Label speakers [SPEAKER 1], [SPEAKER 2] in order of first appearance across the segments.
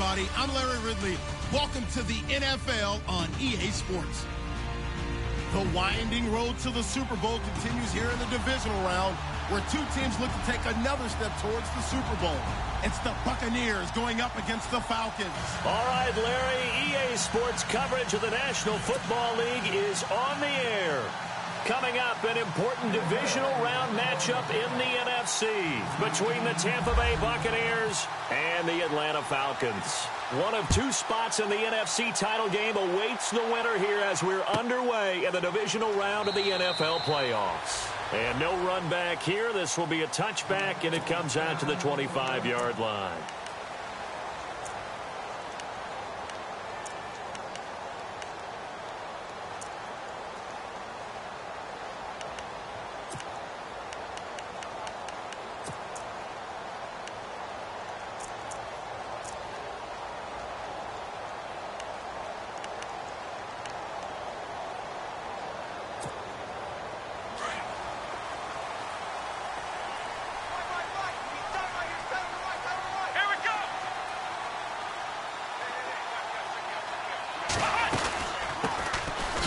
[SPEAKER 1] everybody. I'm Larry Ridley. Welcome to the NFL on EA Sports. The winding road to the Super Bowl continues here in the divisional round, where two teams look to take another step towards the Super Bowl. It's the Buccaneers going up against the Falcons.
[SPEAKER 2] All right, Larry, EA Sports coverage of the National Football League is on the air. Coming up, an important divisional round matchup in the NFC between the Tampa Bay Buccaneers and the Atlanta Falcons. One of two spots in the NFC title game awaits the winner here as we're underway in the divisional round of the NFL playoffs. And no run back here. This will be a touchback, and it comes out to the 25-yard line.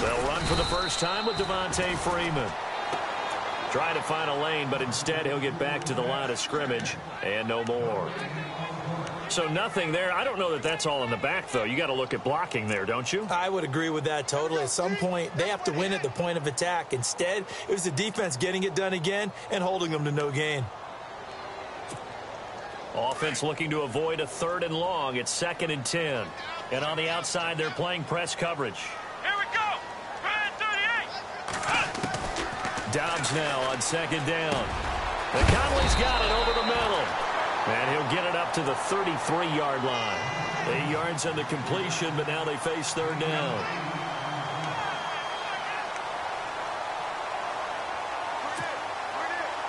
[SPEAKER 2] They'll run for the first time with Devontae Freeman. Trying to find a lane, but instead he'll get back to the line of scrimmage and no more. So nothing there. I don't know that that's all in the back, though. You got to look at blocking there, don't you?
[SPEAKER 3] I would agree with that totally. At some point, they have to win at the point of attack. Instead, it was the defense getting it done again and holding them to no gain.
[SPEAKER 2] Offense looking to avoid a 3rd and long. It's 2nd and 10. And on the outside, they're playing press coverage.
[SPEAKER 4] Here we go.
[SPEAKER 2] Dobbs now on 2nd down. And Conley's got it over the middle. And he'll get it up to the 33-yard line. 8 yards on the completion, but now they face 3rd down.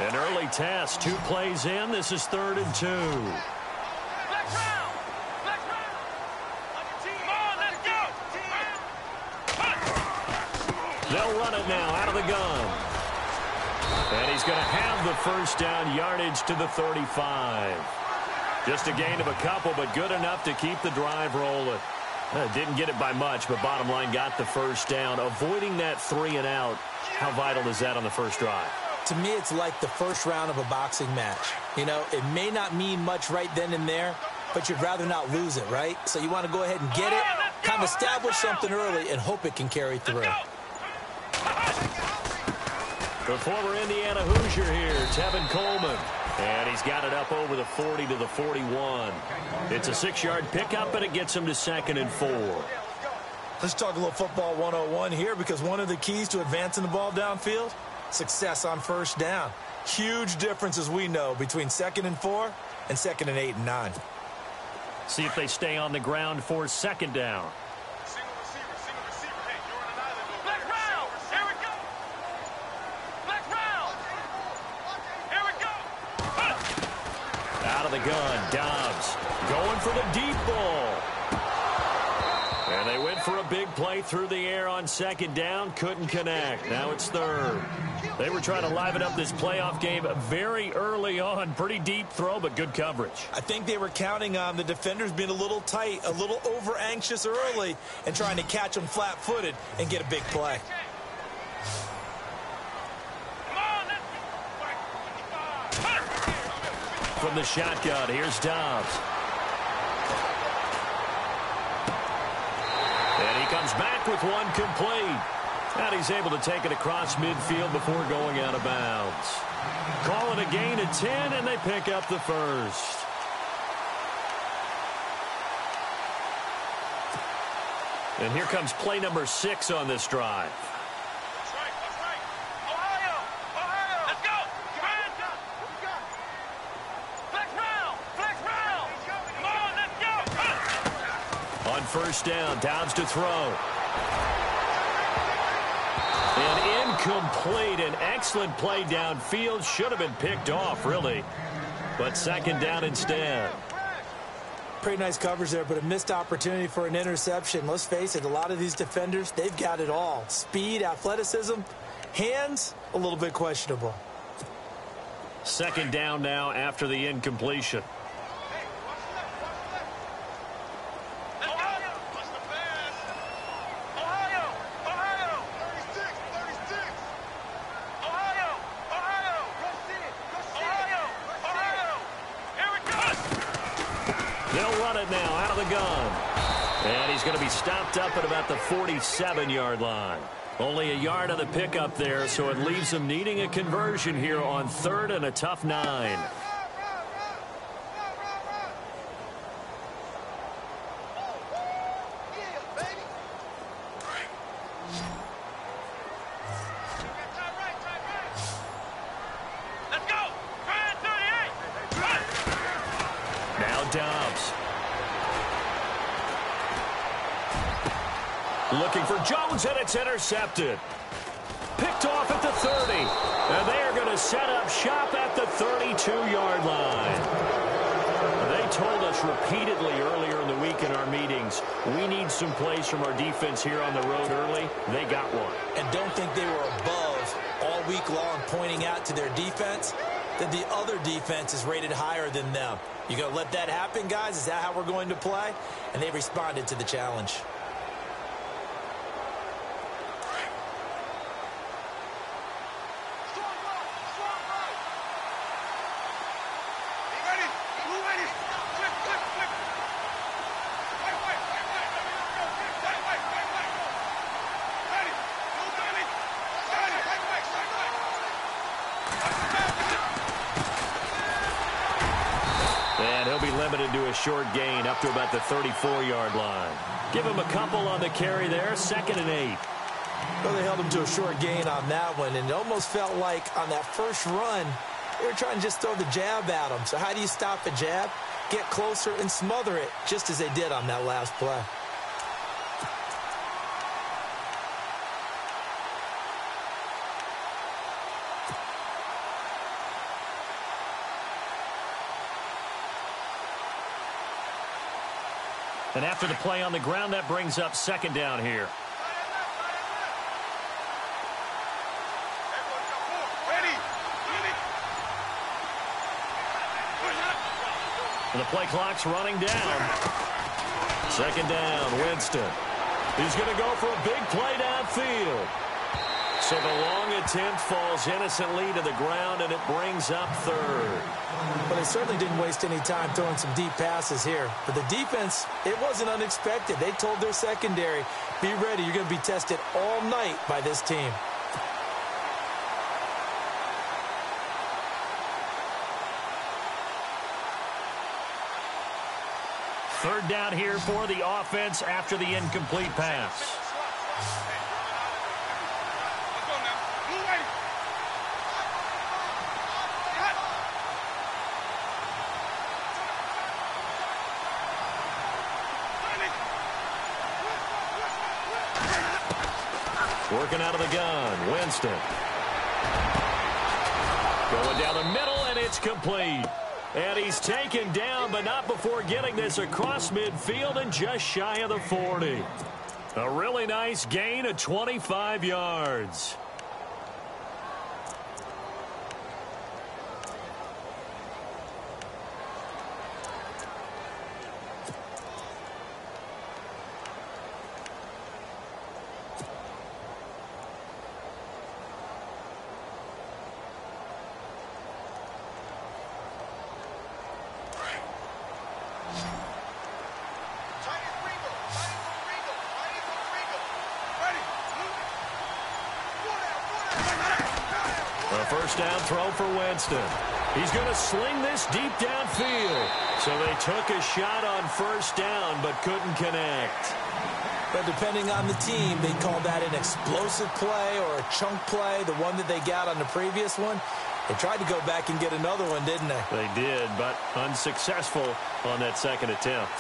[SPEAKER 2] An early task, 2 plays in. This is 3rd and 2. They'll run it now out of the gun. And he's going to have the first down, yardage to the 35. Just a gain of a couple, but good enough to keep the drive rolling. Didn't get it by much, but bottom line got the first down. Avoiding that 3 and out, how vital is that on the first drive?
[SPEAKER 3] To me, it's like the first round of a boxing match. You know, it may not mean much right then and there, but you'd rather not lose it, right? So you want to go ahead and get it, kind of establish something early, and hope it can carry through.
[SPEAKER 2] The former Indiana Hoosier here, Tevin Coleman. And he's got it up over the 40 to the 41. It's a 6-yard pickup, and it gets him to 2nd and 4.
[SPEAKER 3] Let's talk a little football 101 here, because one of the keys to advancing the ball downfield, success on first down. Huge difference, as we know, between 2nd and 4 and 2nd and 8 and 9.
[SPEAKER 2] See if they stay on the ground for 2nd down. Out of the gun, Dobbs going for the deep ball. And they went for a big play through the air on 2nd down, couldn't connect. Now it's 3rd. They were trying to liven up this playoff game very early on. Pretty deep throw, but good coverage.
[SPEAKER 3] I think they were counting on the defenders being a little tight, a little over-anxious early, and trying to catch them flat-footed and get a big play.
[SPEAKER 2] From the shotgun, here's Dobbs. And he comes back with one complete. And he's able to take it across midfield before going out of bounds. Call it a gain of 10, and they pick up the first. And here comes play number 6 on this drive. First down, Dobbs to throw. And incomplete. An excellent play downfield. Should have been picked off, really. But 2nd down instead.
[SPEAKER 3] Pretty nice coverage there, but a missed opportunity for an interception. Let's face it, a lot of these defenders, they've got it all. Speed, athleticism, hands, a little bit questionable.
[SPEAKER 2] 2nd down now after the incompletion. run it now out of the gun. And he's going to be stopped up at about the 47-yard line. Only a yard on the pickup there, so it leaves him needing a conversion here on 3rd and a tough 9. Looking for Jones, and it's intercepted. Picked off at the 30. And they are going to set up shop at the 32-yard line. They told us repeatedly earlier in the week in our meetings, we need some plays from our defense here on the road early. They got one.
[SPEAKER 3] And don't think they were above all week long pointing out to their defense that the other defense is rated higher than them. You going to let that happen, guys? Is that how we're going to play? And they responded to the challenge.
[SPEAKER 2] To a short gain up to about the 34-yard line. Give him a couple on the carry there. 2nd and 8.
[SPEAKER 3] Well, they held him to a short gain on that one, and it almost felt like on that first run, they were trying to just throw the jab at him. So how do you stop a jab? Get closer and smother it, just as they did on that last play.
[SPEAKER 2] And after the play on the ground, that brings up 2nd down here. And the play clock's running down. 2nd down, Winston. He's going to go for a big play downfield. So the long attempt falls innocently to the ground, and it brings up 3rd.
[SPEAKER 3] But they certainly didn't waste any time throwing some deep passes here. For the defense, it wasn't unexpected. They told their secondary, be ready. You're going to be tested all night by this team.
[SPEAKER 2] Third down here for the offense after the incomplete pass. Working out of the gun, Winston. Going down the middle, and it's complete. And he's taken down, but not before getting this across midfield and just shy of the 40. A really nice gain of 25 yards. First down throw for Winston. He's going to sling this deep downfield. So they took a shot on first down but couldn't connect.
[SPEAKER 3] But depending on the team, they call that an explosive play or a chunk play, the one that they got on the previous one. They tried to go back and get another one, didn't they?
[SPEAKER 2] They did, but unsuccessful on that second attempt.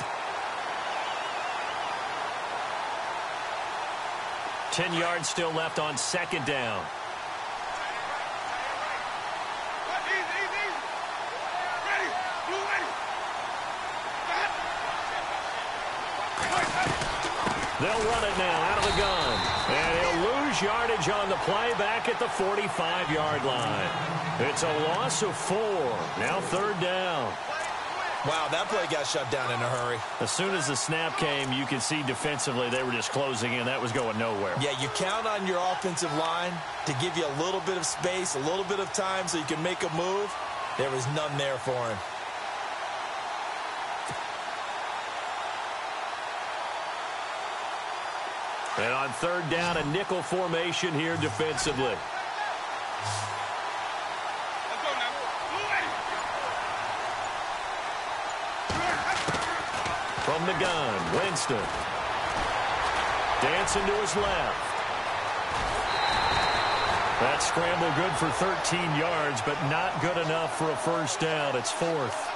[SPEAKER 2] 10 yards still left on second down. They'll run it now out of the gun. And he'll lose yardage on the play back at the 45-yard line. It's a loss of 4. Now third down.
[SPEAKER 3] Wow, that play got shut down in a hurry.
[SPEAKER 2] As soon as the snap came, you could see defensively they were just closing in. That was going nowhere.
[SPEAKER 3] Yeah, you count on your offensive line to give you a little bit of space, a little bit of time so you can make a move. There was none there for him.
[SPEAKER 2] And on third down, a nickel formation here defensively. From the gun, Winston. Dancing to his left. That scramble good for 13 yards, but not good enough for a first down. It's fourth.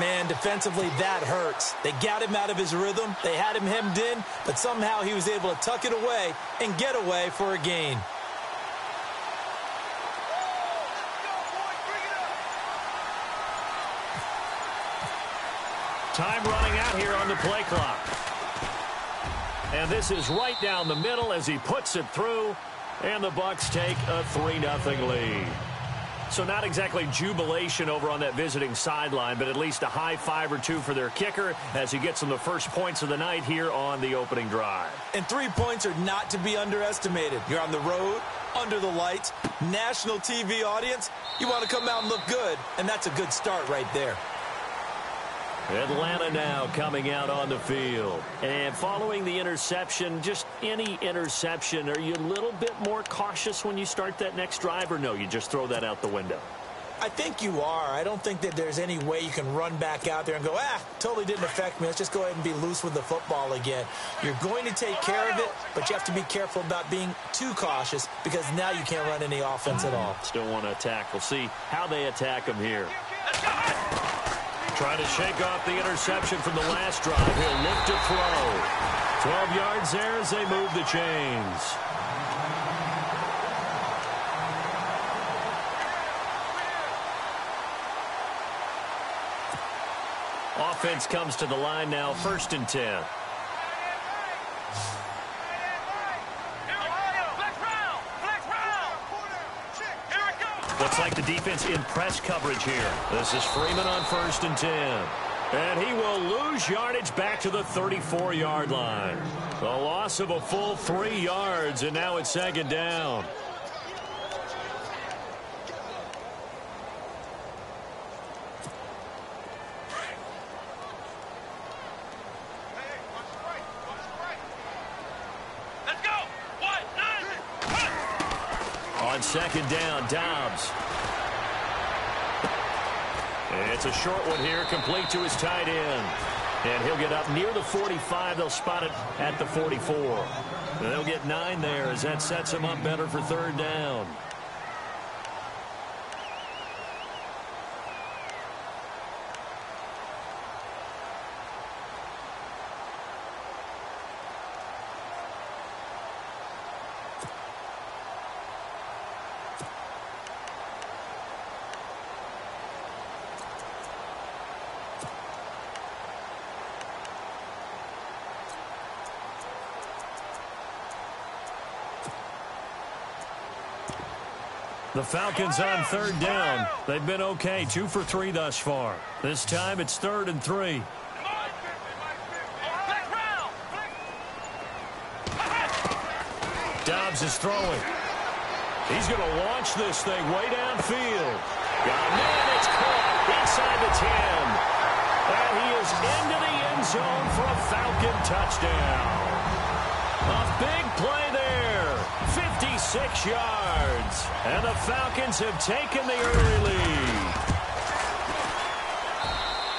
[SPEAKER 3] Man, defensively, that hurts. They got him out of his rhythm. They had him hemmed in, but somehow he was able to tuck it away and get away for a gain.
[SPEAKER 2] Time running out here on the play clock. And this is right down the middle as he puts it through, and the Bucs take a 3-0 lead. So not exactly jubilation over on that visiting sideline, but at least a high five or two for their kicker as he gets them the first points of the night here on the opening drive.
[SPEAKER 3] And 3 points are not to be underestimated. You're on the road, under the lights, national TV audience. You want to come out and look good, and that's a good start right there.
[SPEAKER 2] Atlanta now coming out on the field. And following the interception, just any interception, are you a little bit more cautious when you start that next drive, or no, you just throw that out the window?
[SPEAKER 3] I think you are. I don't think that there's any way you can run back out there and go, totally didn't affect me. Let's just go ahead and be loose with the football again. You're going to take care of it, but you have to be careful about being too cautious because now you can't run any offense at all.
[SPEAKER 2] Still want to attack. We'll see how they attack him here. Trying to shake off the interception from the last drive. He'll look to throw. 12 yards there as they move the chains. Offense comes to the line now, 1st and 10. Looks like the defense in press coverage here. This is Freeman on 1st and 10. And he will lose yardage back to the 34-yard line. A loss of a full 3 yards, and now it's 2nd down. On 2nd down, Dobbs. It's a short one here, complete to his tight end. And he'll get up near the 45. They'll spot it at the 44. And they'll get 9 there as that sets him up better for 3rd down. The Falcons on 3rd down. They've been okay, 2 for 3 thus far. This time it's 3rd and 3. Dobbs is throwing. He's going to launch this thing way downfield. Man, it's caught inside the 10. And he is into the end zone for a Falcon touchdown. A big play there. 56 yards. And the Falcons have taken the early lead.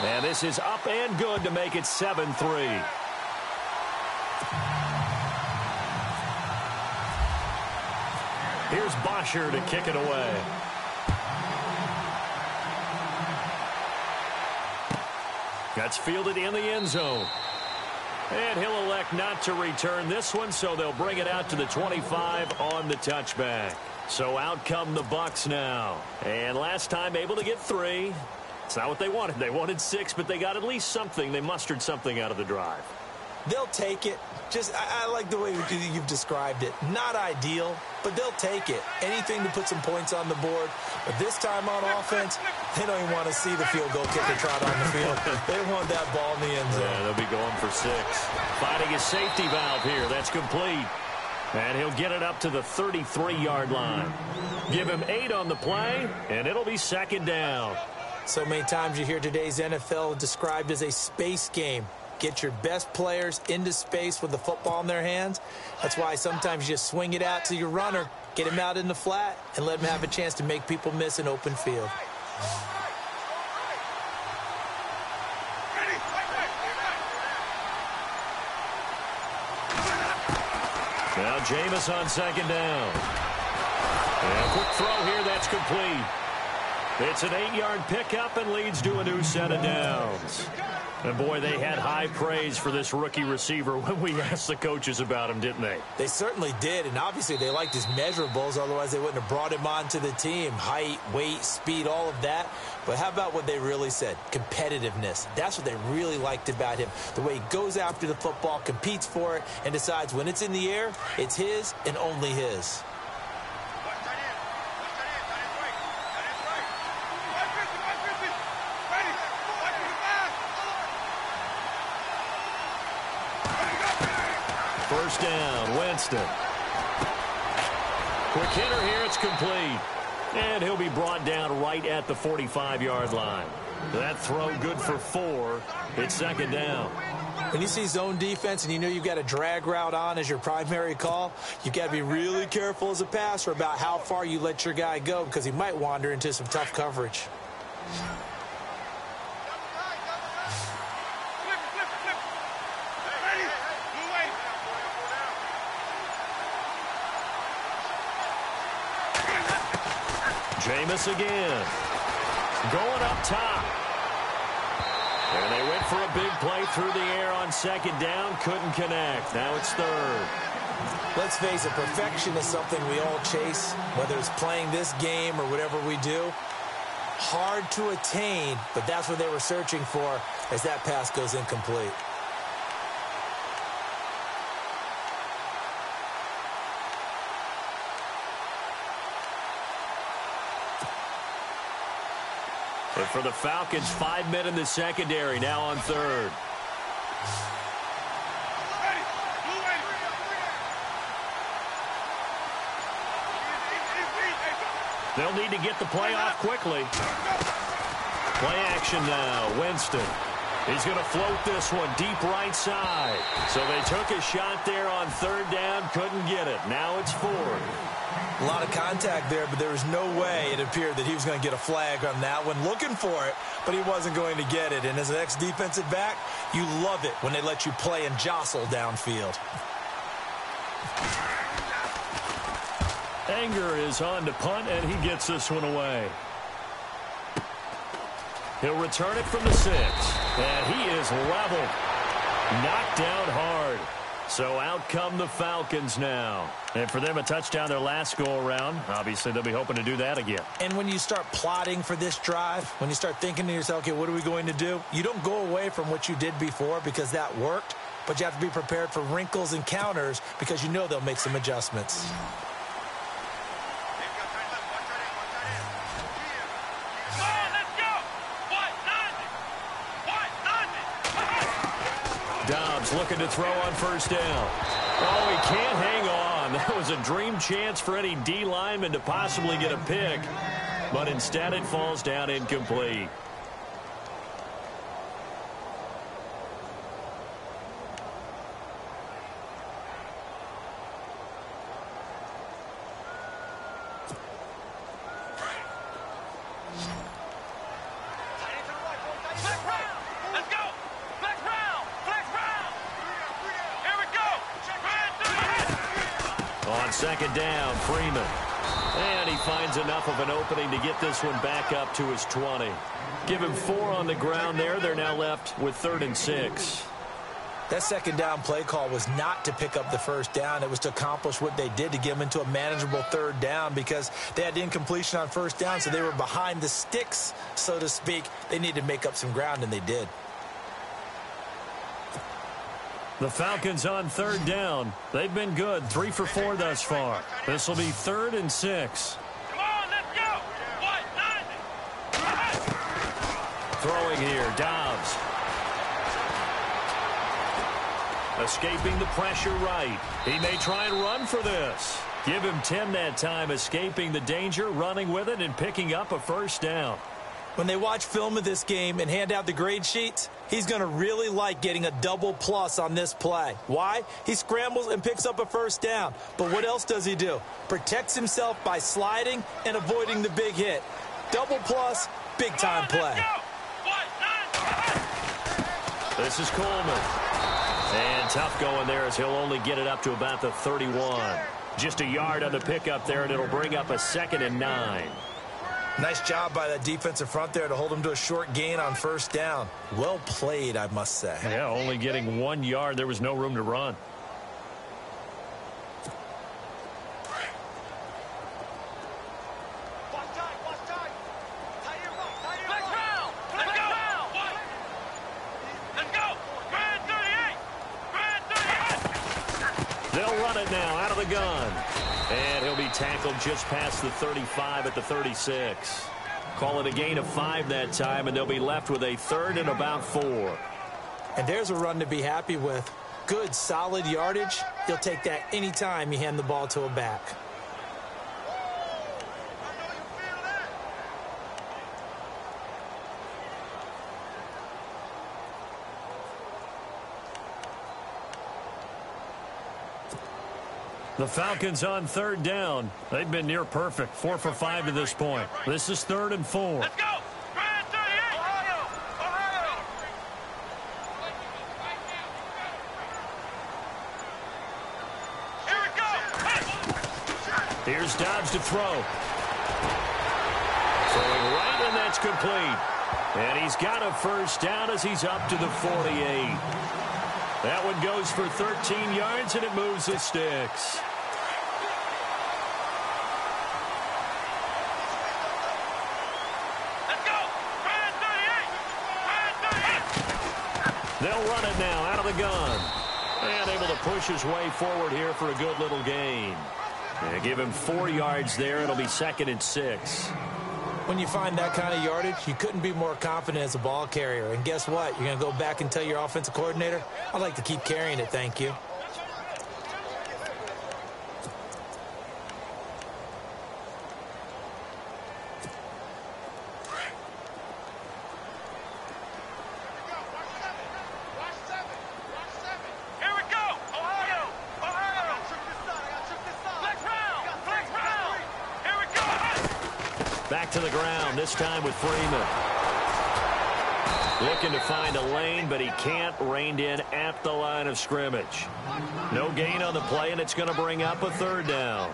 [SPEAKER 2] And this is up and good to make it 7-3. Here's Bosher to kick it away. That's fielded in the end zone. And he'll elect not to return this one, so they'll bring it out to the 25 on the touchback. So out come the Bucs now. And last time able to get 3. It's not what they wanted. They wanted 6, but they got at least something. They mustered something out of the drive.
[SPEAKER 3] They'll take it. I like the way you've described it. Not ideal, but they'll take it. Anything to put some points on the board. But this time on offense, they don't even want to see the field goal kicker trot on the field. They want that ball in the end zone.
[SPEAKER 2] Yeah, they'll be going for 6. Finding his safety valve here. That's complete. And he'll get it up to the 33-yard line. Give him 8 on the play, and it'll be 2nd down.
[SPEAKER 3] So many times you hear today's NFL described as a space game. Get your best players into space with the football in their hands. That's why sometimes you just swing it out to your runner, get him out in the flat, and let him have a chance to make people miss an open field.
[SPEAKER 2] Now Jameis on second down. And a quick throw here, that's complete. It's an 8-yard pickup and leads to a new set of downs. And, boy, they had high praise for this rookie receiver when we asked the coaches about him, didn't they?
[SPEAKER 3] They certainly did, and obviously they liked his measurables. Otherwise, they wouldn't have brought him onto the team. Height, weight, speed, all of that. But how about what they really said? Competitiveness. That's what they really liked about him. The way he goes after the football, competes for it, and decides when it's in the air, it's his and only his.
[SPEAKER 2] First down, Winston. Quick hitter here, it's complete. And he'll be brought down right at the 45-yard line. That throw good for 4. It's second down.
[SPEAKER 3] When you see zone defense and you know you've got a drag route on as your primary call, you've got to be really careful as a passer about how far you let your guy go because he might wander into some tough coverage.
[SPEAKER 2] Jameis again. Going up top. And they went for a big play through the air on second down. Couldn't connect. Now it's third.
[SPEAKER 3] Let's face it, perfection is something we all chase, whether it's playing this game or whatever we do. Hard to attain, but that's what they were searching for as that pass goes incomplete.
[SPEAKER 2] But for the Falcons, 5 men in the secondary, now on third. They'll need to get the play off quickly. Play action now, Winston. He's going to float this one deep right side. So they took a shot there on third down, couldn't get it. Now it's fourth.
[SPEAKER 3] A lot of contact there, but there was no way it appeared that he was going to get a flag on that one. Looking for it, but he wasn't going to get it. And as an ex-defensive back, you love it when they let you play and jostle downfield.
[SPEAKER 2] Anger is on to punt, and he gets this one away. He'll return it from the 6. And he is leveled. Knocked down hard. So out come the Falcons now. And for them, a touchdown their last go-around. Obviously, they'll be hoping to do that again.
[SPEAKER 3] And when you start plotting for this drive, when you start thinking to yourself, okay, what are we going to do? You don't go away from what you did before because that worked. But you have to be prepared for wrinkles and counters because you know they'll make some adjustments.
[SPEAKER 2] Dobbs looking to throw on first down. Oh, he can't hang on. That was a dream chance for any D lineman to possibly get a pick. But instead it falls down incomplete. On second down, Freeman. And he finds enough of an opening to get this one back up to his 20. Give him 4 on the ground there. They're now left with 3rd and 6.
[SPEAKER 3] That second down play call was not to pick up the first down. It was to accomplish what they did to get them into a manageable 3rd down because they had incompletion on first down, so they were behind the sticks, so to speak. They needed to make up some ground, and they did.
[SPEAKER 2] The Falcons on 3rd down. They've been good, 3 for 4 thus far. This will be 3rd and 6.
[SPEAKER 4] Come on, let's go. 1-9.
[SPEAKER 2] Throwing here, Dobbs. Escaping the pressure right. He may try and run for this. Give him 10 that time, escaping the danger, running with it, and picking up a first down.
[SPEAKER 3] When they watch film of this game and hand out the grade sheets, he's going to really like getting a double plus on this play. Why? He scrambles and picks up a first down. But what else does he do? Protects himself by sliding and avoiding the big hit. Double plus, big-time play.
[SPEAKER 2] This is Coleman. And tough going there as he'll only get it up to about the 31. Just a yard on the pickup there, and it'll bring up a 2nd and 9.
[SPEAKER 3] Nice job by that defensive front there to hold him to a short gain on first down. Well played, I must say.
[SPEAKER 2] Yeah, only getting 1 yard. There was no room to run. They'll run it now out of the gun. And he'll be tackled just past the 35 at the 36. Call it a gain of 5 that time, and they'll be left with a 3rd and about 4.
[SPEAKER 3] And there's a run to be happy with. Good, solid yardage. He'll take that any time you hand the ball to a back.
[SPEAKER 2] The Falcons on 3rd down. They've been near perfect. 4 for 5 to this point. This is 3rd and 4.
[SPEAKER 4] Let's go! Brand 38! Ohio! Ohio! Here we go!
[SPEAKER 2] Here's Dobbs to throw. Throwing right, and that's complete. And he's got a first down as he's up to the 48. That one goes for 13 yards, and it moves the sticks.
[SPEAKER 4] Let's go! Brand 38! Brand 38!
[SPEAKER 2] They'll run it now out of the gun. And able to push his way forward here for a good little gain. And give him 4 yards there. It'll be 2nd and 6.
[SPEAKER 3] When you find that kind of yardage, you couldn't be more confident as a ball carrier. And guess what? You're going to go back and tell your offensive coordinator, I'd like to keep carrying it, thank you.
[SPEAKER 4] Here we go! Ohio! Ohio! Flex round! Flex round! Here we go!
[SPEAKER 2] Back to the ground, this time with Freeman. Looking to find a lane, but he can't. Reined in at the line of scrimmage. No gain on the play, and it's going to bring up a 3rd down.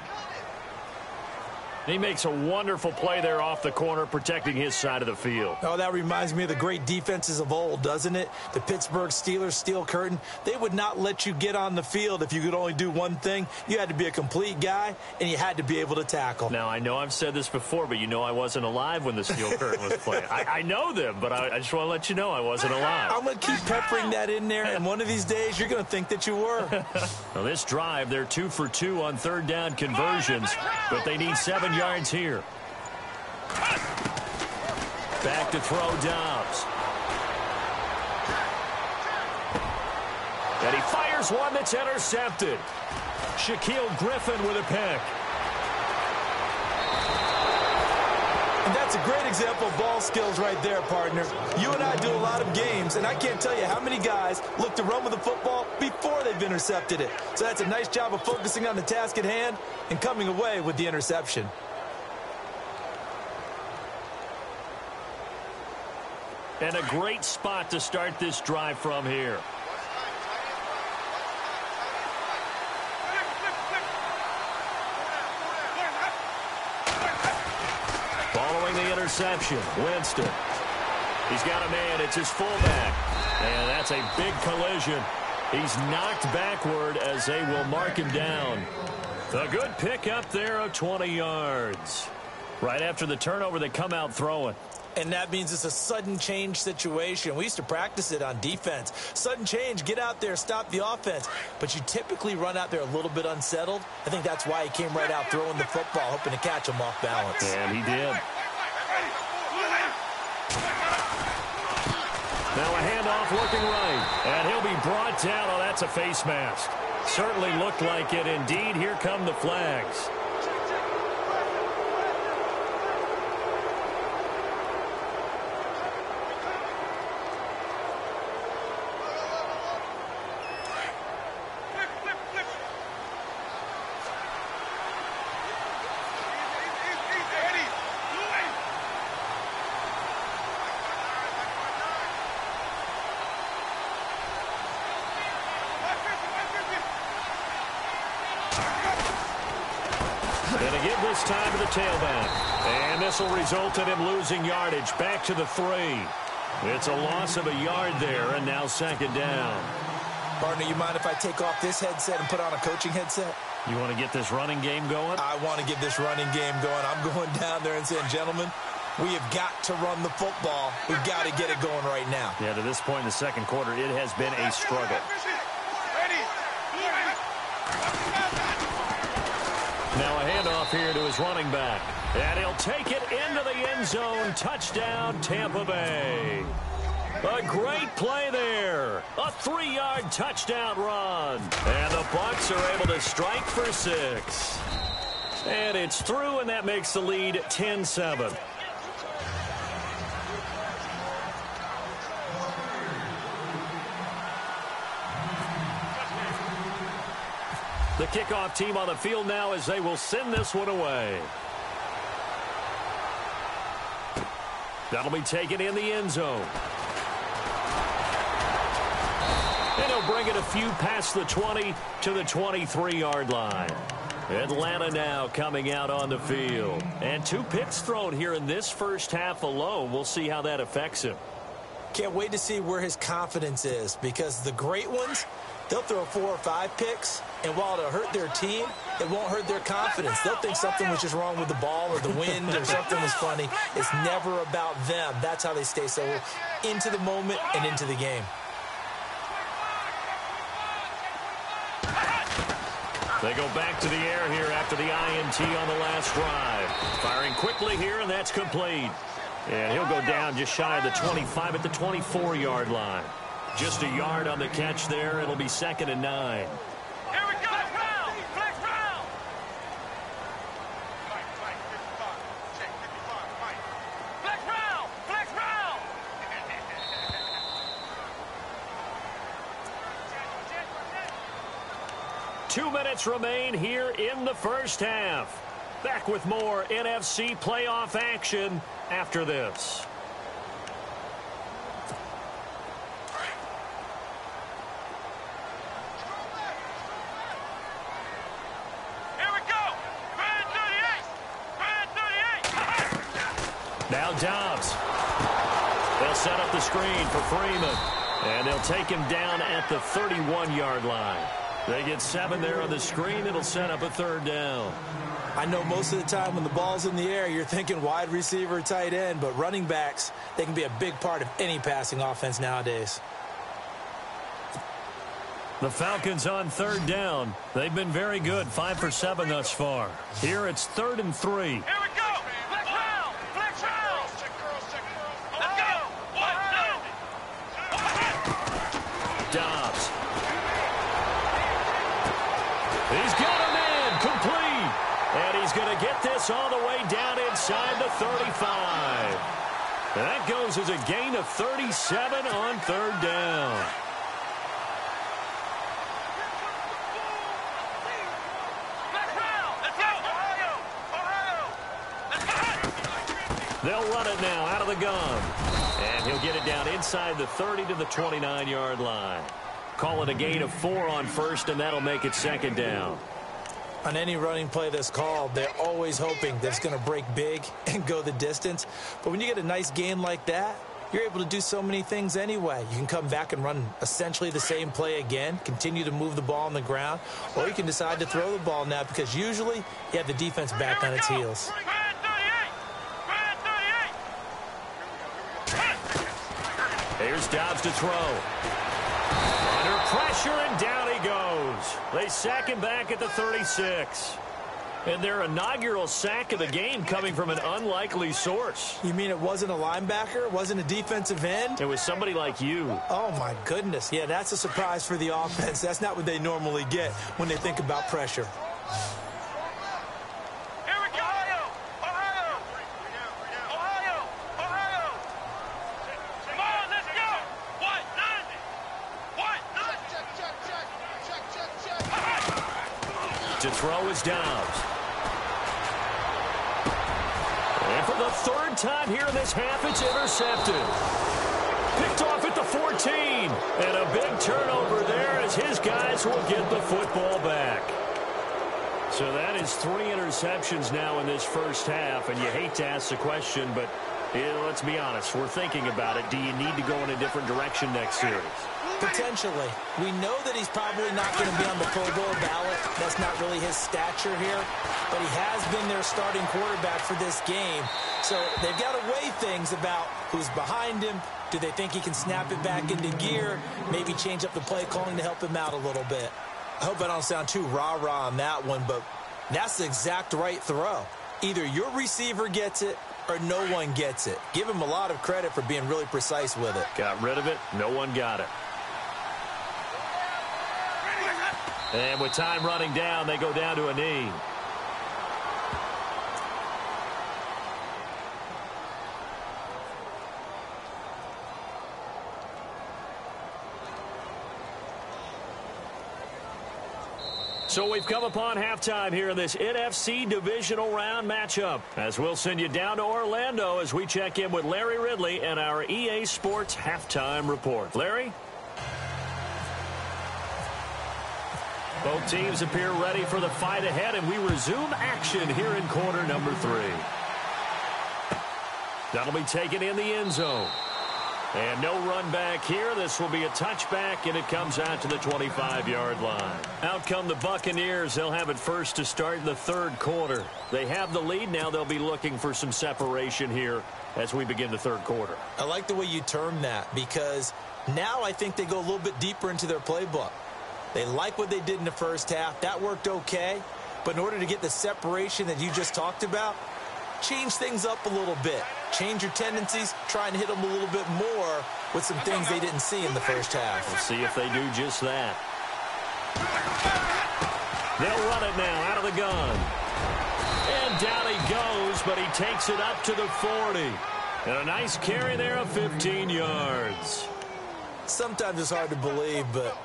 [SPEAKER 2] He makes a wonderful play there off the corner, protecting his side of the field.
[SPEAKER 3] Oh, that reminds me of the great defenses of old, doesn't it? The Pittsburgh Steelers, Steel Curtain. They would not let you get on the field if you could only do one thing. You had to be a complete guy, and you had to be able to tackle.
[SPEAKER 2] Now, I know I've said this before, but you know I wasn't alive when the Steel Curtain was playing. I know them, but I just want to let you know I wasn't alive.
[SPEAKER 3] I'm going to keep peppering that in there, and one of these days you're going to think that you were.
[SPEAKER 2] Now, this drive, they're 2 for 2 on 3rd down conversions, but they need 7 yards here. Back to throw Dobbs. And he fires one that's intercepted. Shaquille Griffin with a pick.
[SPEAKER 3] And that's a great example of ball skills right there, partner. You and I do a lot of games, and I can't tell you how many guys look to run with the football before they've intercepted it. So that's a nice job of focusing on the task at hand and coming away with the interception.
[SPEAKER 2] And a great spot to start this drive from here. Following the interception, Winston. He's got a man. It's his fullback. And that's a big collision. He's knocked backward as they will mark him down. A good pick up there of 20 yards. Right after the turnover, they come out throwing.
[SPEAKER 3] And that means it's a sudden change situation. We used to practice it on defense. Sudden change, get out there, stop the offense. But you typically run out there a little bit unsettled. I think that's why he came right out throwing the football, hoping to catch him off balance.
[SPEAKER 2] And he did. Now a handoff looking right. And he'll be brought down. Oh, that's a face mask. Certainly looked like it. Indeed, here come the flags. this time to the tailback. And this will result in him losing yardage back to the 3. It's a loss of a yard there, and now second down.
[SPEAKER 3] Partner, you mind if I take off this headset and put on a coaching headset?
[SPEAKER 2] You want to get this running game going?
[SPEAKER 3] I want to get this running game going. I'm going down there and saying, gentlemen, we have got to run the football. We've got to get it going right now.
[SPEAKER 2] Yeah, to this point in the second quarter, it has been a struggle. Now a handoff here to his running back. And he'll take it into the end zone. Touchdown, Tampa Bay. A great play there. A 3-yard touchdown run. And the Bucs are able to strike for 6. And it's through, and that makes the lead 10-7. The kickoff team on the field now as they will send this one away. That'll be taken in the end zone. And he'll bring it a few past the 20 to the 23-yard line. Atlanta now coming out on the field. And 2 picks thrown here in this first half alone. We'll see how that affects him.
[SPEAKER 3] Can't wait to see where his confidence is, because the great ones, they'll throw 4 or 5 picks, and while it'll hurt their team, it won't hurt their confidence. They'll think something was just wrong with the ball or the wind or something was funny. It's never about them. That's how they stay so into the moment and into the game.
[SPEAKER 2] They go back to the air here after the INT on the last drive. Firing quickly here, and that's complete. And he'll go down just shy of the 25 at the 24-yard line. Just a yard on the catch there. It'll be 2nd and 9.
[SPEAKER 4] Here we go. Flex round. Flex round.
[SPEAKER 2] 2 minutes remain here in the first half. Back with more NFC playoff action after this. Now Dobbs. They'll set up the screen for Freeman. And they'll take him down at the 31-yard line. They get 7 there on the screen. It'll set up a 3rd down.
[SPEAKER 3] I know most of the time when the ball's in the air, you're thinking wide receiver, tight end, but running backs, they can be a big part of any passing offense nowadays.
[SPEAKER 2] The Falcons on 3rd down. They've been very good, 5 for 7 thus far. Here it's 3rd and 3.
[SPEAKER 4] Here we go. Flex round. Flex round. Let's go. 1, 2.
[SPEAKER 2] Dobbs. He's got a man complete. And he's going to get this all the way down inside the 35. That goes as a gain of 37 on 3rd down. They'll run it now out of the gun. And he'll get it down inside the 30 to the 29-yard line. Call it a gain of 4 on 1st, and that'll make it 2nd down.
[SPEAKER 3] On any running play that's called, they're always hoping that it's going to break big and go the distance. But when you get a nice gain like that, you're able to do so many things anyway. You can come back and run essentially the same play again, continue to move the ball on the ground, or you can decide to throw the ball now because usually you have the defense back on its heels.
[SPEAKER 2] Here's Dobbs to throw. Under pressure, and down he goes. They sack him back at the 36. And their inaugural sack of the game coming from an unlikely source.
[SPEAKER 3] You mean it wasn't a linebacker? It wasn't a defensive end?
[SPEAKER 2] It was somebody like you.
[SPEAKER 3] Oh, my goodness. Yeah, that's a surprise for the offense. That's not what they normally get when they think about pressure.
[SPEAKER 2] To throw is Dobbs. And for the 3rd time here in this half, it's intercepted. Picked off at the 14. And a big turnover there as his guys will get the football back. So that is 3 interceptions now in this first half, and you hate to ask the question, but let's be honest, we're thinking about it. Do you need to go in a different direction next series?
[SPEAKER 3] Potentially. We know that he's probably not going to be on the Pro Bowl ballot. That's not really his stature here, but he has been their starting quarterback for this game. So they've got to weigh things about who's behind him. Do they think he can snap it back into gear? Maybe change up the play calling to help him out a little bit. I hope I don't sound too rah-rah on that one, but that's the exact right throw. Either your receiver gets it or no one gets it. Give him a lot of credit for being really precise with it.
[SPEAKER 2] Got rid of it. No one got it. And with time running down, they go down to a knee. So we've come upon halftime here in this NFC Divisional Round matchup, as we'll send you down to Orlando as we check in with Larry Ridley and our EA Sports Halftime Report. Larry? Both teams appear ready for the fight ahead, and we resume action here in quarter number 3. That'll be taken in the end zone. And no run back here. This will be a touchback, and it comes out to the 25-yard line. Out come the Buccaneers. They'll have it first to start in the third quarter. They have the lead. Now they'll be looking for some separation here as we begin the third quarter.
[SPEAKER 3] I like the way you termed that, because now I think they go a little bit deeper into their playbook. They like what they did in the first half. That worked okay. But in order to get the separation that you just talked about, change things up a little bit. Change your tendencies, try and hit them a little bit more with some things they didn't see in the first half.
[SPEAKER 2] We'll see if they do just that. They'll run it now out of the gun. And down he goes, but he takes it up to the 40. And a nice carry there of 15 yards.
[SPEAKER 3] Sometimes it's hard to believe, but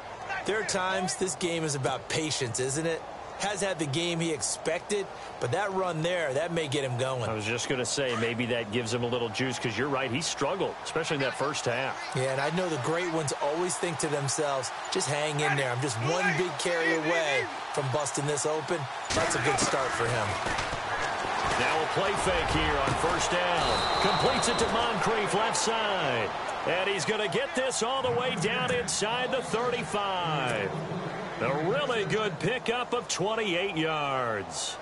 [SPEAKER 3] there are times this game is about patience, isn't it? Has had the game he expected, but that run there, that may get him going.
[SPEAKER 2] I was just going to say, maybe that gives him a little juice, because you're right, he struggled, especially in that first half.
[SPEAKER 3] Yeah, and I know the great ones always think to themselves, just hang in there. I'm just one big carry away from busting this open. That's a good start for him.
[SPEAKER 2] Now a play fake here on first down. Completes it to Moncrief left side. And he's going to get this all the way down inside the 35. A really good pickup of 28 yards.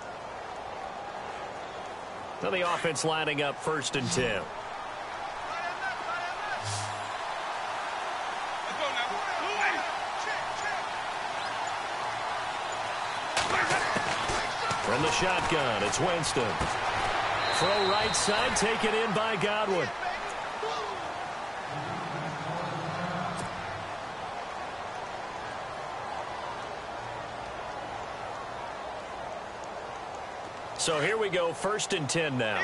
[SPEAKER 2] Now the offense lining up 1st and 10. From the shotgun, it's Winston. Throw right side, taken in by Godwin. So here we go, 1st and 10 now.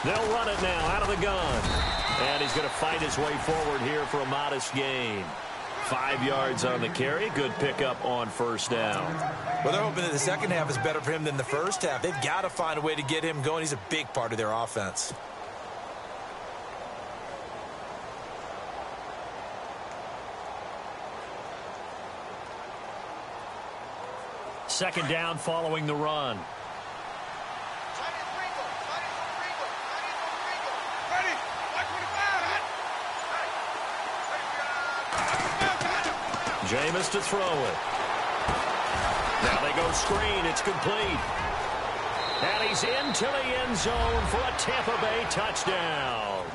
[SPEAKER 2] They'll run it now out of the gun. And he's going to fight his way forward here for a modest gain. 5 yards on the carry. Good pickup on first down.
[SPEAKER 3] Well, they're hoping that the second half is better for him than the first half. They've got to find a way to get him going. He's a big part of their offense.
[SPEAKER 2] Second down following the run. Jameis to throw it. Now they go screen. It's complete. And he's into the end zone for a Tampa Bay touchdown.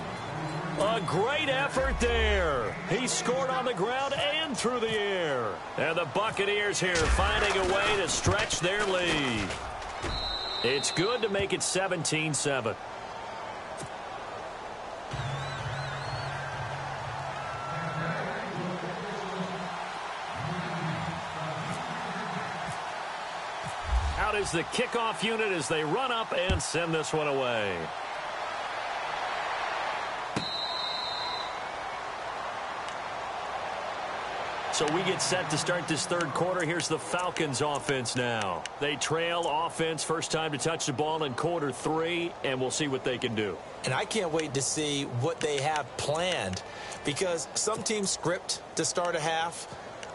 [SPEAKER 2] A great effort there. He scored on the ground and through the air. And the Buccaneers here finding a way to stretch their lead. It's good to make it 17-7. Out is the kickoff unit as they run up and send this one away. So we get set to start this third quarter. Here's the Falcons offense now. They trail offense, first time to touch the ball in quarter 3, and we'll see what they can do.
[SPEAKER 3] And I can't wait to see what they have planned, because some teams script to start a half.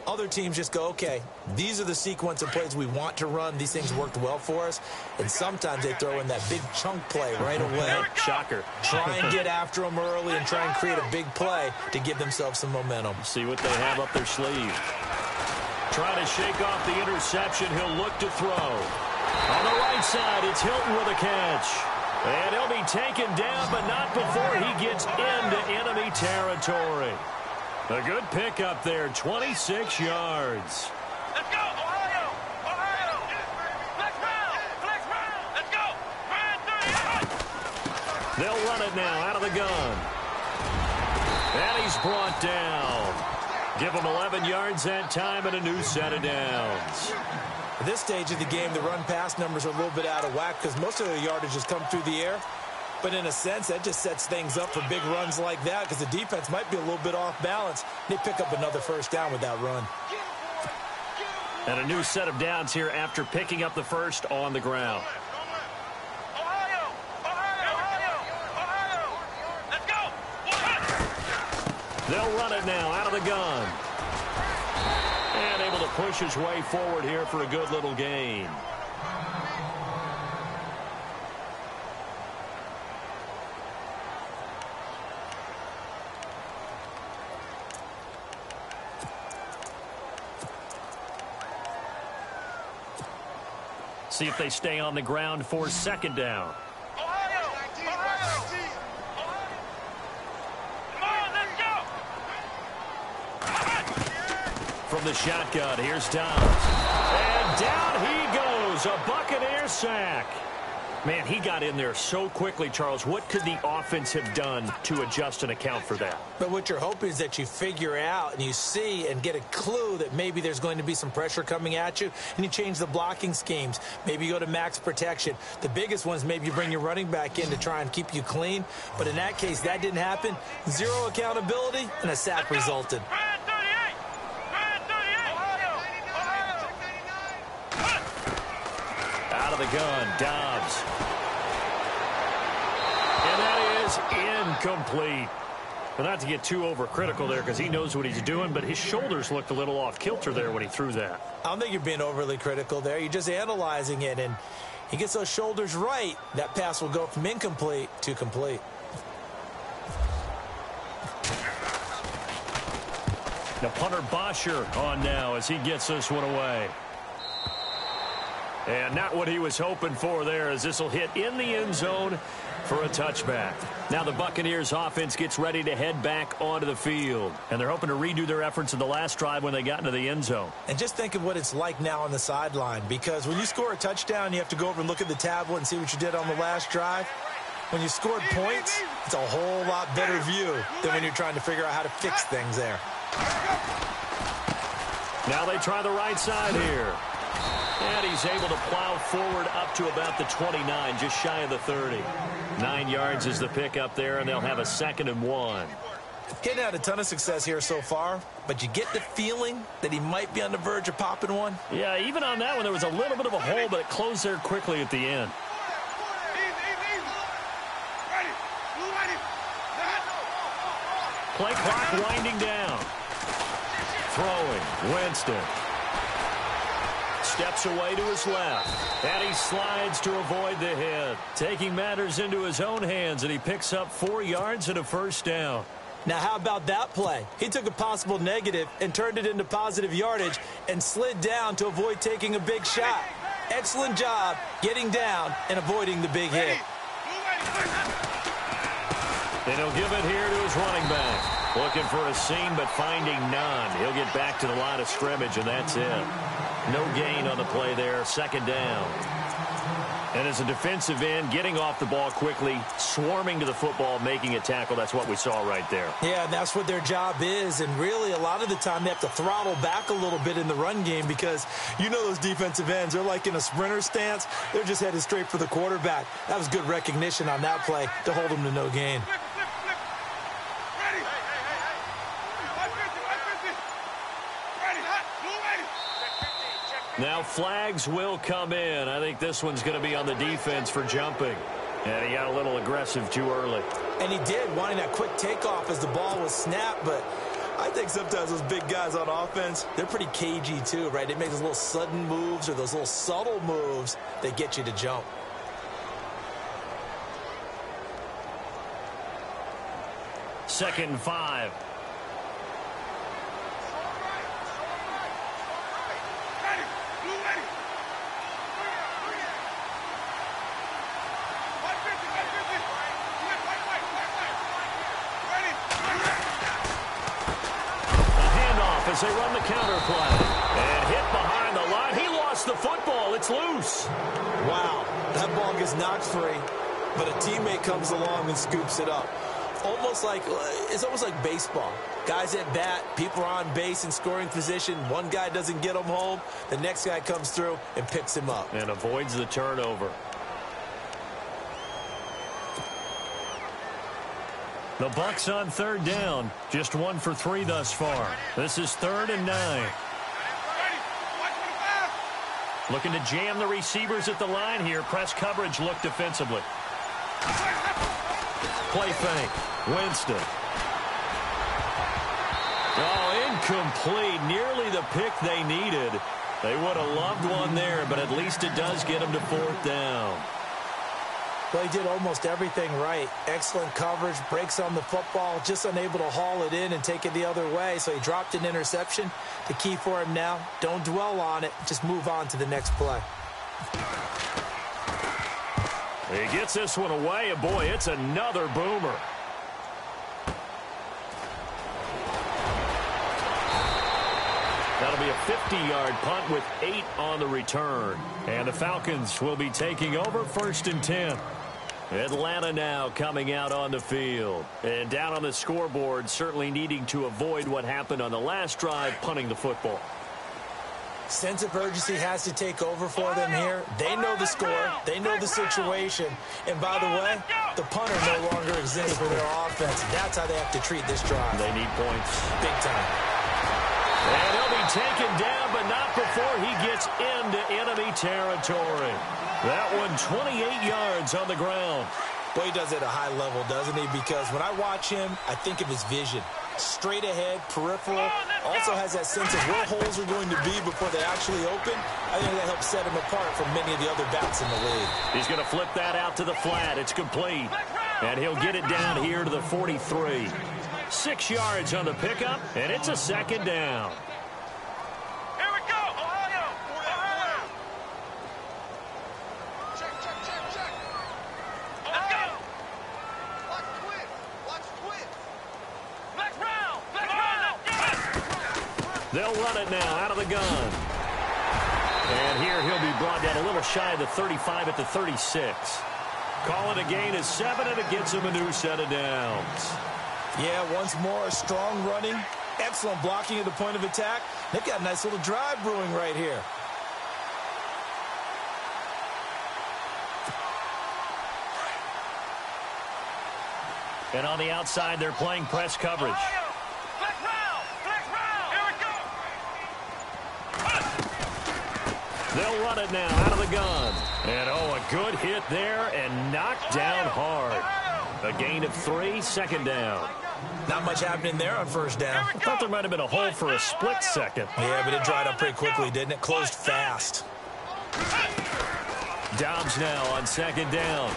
[SPEAKER 3] Other teams just go, okay, these are the sequence of plays we want to run. These things worked well for us. And sometimes they throw in that big chunk play right away.
[SPEAKER 2] Shocker.
[SPEAKER 3] Try and get after them early and try and create a big play to give themselves some momentum.
[SPEAKER 2] See what they have up their sleeve. Trying to shake off the interception. He'll look to throw. On the right side, it's Hilton with a catch. And he'll be taken down, but not before he gets into enemy territory. A good pickup there, 26 yards.
[SPEAKER 4] Let's go, Ohio! Ohio! Flex round! Let's go! Ryan 38!
[SPEAKER 2] They'll run it now out of the gun. And he's brought down. Give him 11 yards that time and a new set of downs.
[SPEAKER 3] At this stage of the game, the run-pass numbers are a little bit out of whack because most of the yardage has come through the air. But in a sense, that just sets things up for big runs like that because the defense might be a little bit off balance. They pick up another first down with that run.
[SPEAKER 2] And a new set of downs here after picking up the first on the ground.
[SPEAKER 4] Ohio! Ohio! Ohio! Let's go!
[SPEAKER 2] They'll run it now out of the gun. And able to push his way forward here for a good little gain. See if they stay on the ground for second down.
[SPEAKER 4] Ohio! Ohio! Come on, let's go!
[SPEAKER 2] From the shotgun, here's Dobbs. And down he goes, a Buccaneer sack. Man, he got in there so quickly, Charles. What could the offense have done to adjust and account for that?
[SPEAKER 3] But what you're hoping is that you figure out and you see and get a clue that maybe there's going to be some pressure coming at you, and you change the blocking schemes. Maybe you go to max protection. The biggest one is maybe you bring your running back in to try and keep you clean. But in that case, that didn't happen. Zero accountability, and a sack resulted.
[SPEAKER 4] Ryan 38! Ryan 38! Ohio! Ohio!
[SPEAKER 2] Out of the gun, Dobbs. And that is incomplete. Well, not to get too overcritical there because he knows what he's doing, but his shoulders looked a little off kilter there when he threw that.
[SPEAKER 3] I don't think you're being overly critical there. You're just analyzing it, and he gets those shoulders right. That pass will go from incomplete to complete.
[SPEAKER 2] Now punter Bosher on now as he gets this one away. And not what he was hoping for there as this will hit in the end zone for a touchback. Now the Buccaneers offense gets ready to head back onto the field. And they're hoping to redo their efforts in the last drive when they got into the end zone.
[SPEAKER 3] And just think of what it's like now on the sideline, because when you score a touchdown, you have to go over and look at the tablet and see what you did on the last drive. When you scored points, it's a whole lot better view than when you're trying to figure out how to fix things there.
[SPEAKER 2] Now they try the right side here. And he's able to plow forward up to about the 29, just shy of the 30. 9 yards is the pickup there, and they'll have a 2nd and 1.
[SPEAKER 3] Getting had a ton of success here so far, but you get the feeling that he might be on the verge of popping one.
[SPEAKER 2] Yeah, even on that one, there was a little bit of a hole, but it closed there quickly at the end. Play clock winding down. Throwing, Winston. Steps away to his left, and he slides to avoid the hit. Taking matters into his own hands, and he picks up 4 yards and a first down.
[SPEAKER 3] Now, how about that play? He took a possible negative and turned it into positive yardage and slid down to avoid taking a big shot. Excellent job getting down and avoiding the big hit.
[SPEAKER 2] And he'll give it here to his running back. Looking for a seam, but finding none. He'll get back to the line of scrimmage, and that's it. No gain on the play there, 2nd down. And as a defensive end, getting off the ball quickly, swarming to the football, making a tackle, that's what we saw right there.
[SPEAKER 3] Yeah, and that's what their job is, and really a lot of the time they have to throttle back a little bit in the run game because you know those defensive ends, they're like in a sprinter stance. They're just headed straight for the quarterback. That was good recognition on that play to hold them to no gain.
[SPEAKER 2] Now flags will come in. I think this one's going to be on the defense for jumping. And he got a little aggressive too early.
[SPEAKER 3] And he did, wanting that quick takeoff as the ball was snapped, but I think sometimes those big guys on offense, they're pretty cagey too, right? They make those little sudden moves or those little subtle moves that get you to jump.
[SPEAKER 2] Second and 5. As they run the counter play. And hit behind the line. He lost the football. It's loose.
[SPEAKER 3] Wow. That ball gets knocked free, but a teammate comes along and scoops it up. It's almost like baseball. Guys at bat, people are on base in scoring position. One guy doesn't get him home. The next guy comes through and picks him up.
[SPEAKER 2] And avoids the turnover. The Bucs on third down. Just 1 for 3 thus far. This is 3rd and 9. Looking to jam the receivers at the line here. Press coverage look defensively. Play fake. Winston. Oh, incomplete. Nearly the pick they needed. They would have loved one there, but at least it does get them to 4th down.
[SPEAKER 3] Well, he did almost everything right. Excellent coverage, breaks on the football, just unable to haul it in and take it the other way. So he dropped an interception. The key for him now, don't dwell on it. Just move on to the next play.
[SPEAKER 2] He gets this one away, and boy, it's another boomer. That'll be a 50-yard punt with 8 on the return. And the Falcons will be taking over 1st and 10. Atlanta now coming out on the field. And down on the scoreboard, certainly needing to avoid what happened on the last drive, punting the football.
[SPEAKER 3] Sense of urgency has to take over for them here. They know the score. They know the situation. And by the way, the punter no longer exists for their offense. That's how they have to treat this drive.
[SPEAKER 2] They need points.
[SPEAKER 3] Big time.
[SPEAKER 2] And he'll be taken down, but not before he gets into enemy territory. That one 28 yards on the ground.
[SPEAKER 3] Boy, he does it at a high level, doesn't he? Because when I watch him, I think of his vision. Straight ahead, peripheral. Also has that sense of where holes are going to be before they actually open. I think that helps set him apart from many of the other backs in the league.
[SPEAKER 2] He's going to flip that out to the flat. It's complete. And he'll get it down here to the 43. 6 yards on the pickup, and it's a 2nd down.
[SPEAKER 4] Here we go, Ohio! Ohio! Check. Let's go! Watch twist. Flex round!
[SPEAKER 2] They'll run it now out of the gun. And here he'll be brought down a little shy of the 35 at the 36. Call it a gain of 7, and it gets him a new set of downs.
[SPEAKER 3] Yeah, once more, strong running, excellent blocking at the point of attack. They've got a nice little drive brewing right here.
[SPEAKER 2] And on the outside, they're playing press coverage.
[SPEAKER 4] Flex round! Here we go!
[SPEAKER 2] They'll run it now out of the gun. And, a good hit there and knocked down hard. A gain of 3, 2nd down.
[SPEAKER 3] Not much happening there on 1st down.
[SPEAKER 2] I thought there might have been a hole for a split second.
[SPEAKER 3] Yeah, but it dried up pretty quickly, didn't it? Closed fast.
[SPEAKER 2] Dobbs now on 2nd down.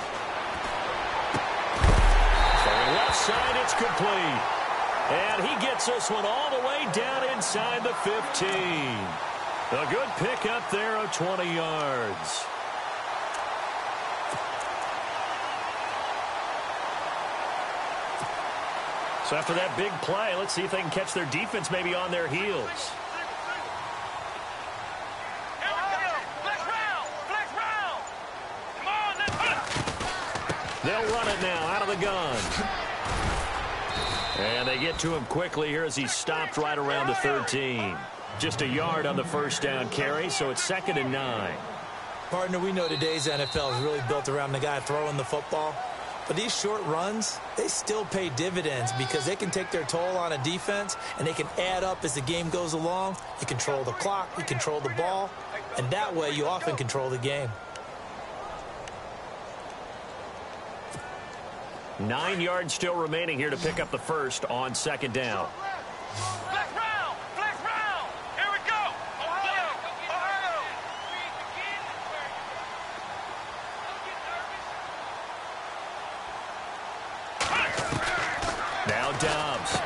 [SPEAKER 2] From left side, it's complete. And he gets this one all the way down inside the 15. A good pickup there of 20 yards. So after that big play, let's see if they can catch their defense maybe on their heels. They'll run it now out of the gun. And they get to him quickly here as he's stopped right around the 13. Just a yard on the 1st down carry, so it's 2nd and 9.
[SPEAKER 3] Partner, we know today's NFL is really built around the guy throwing the football. But these short runs, they still pay dividends because they can take their toll on a defense and they can add up as the game goes along. You control the clock, you control the ball, and that way you often control the game.
[SPEAKER 2] 9 yards still remaining here to pick up the first on second down.
[SPEAKER 4] Flex round! Flex round! Here we go! Ohio! Ohio!
[SPEAKER 2] Now Dobbs.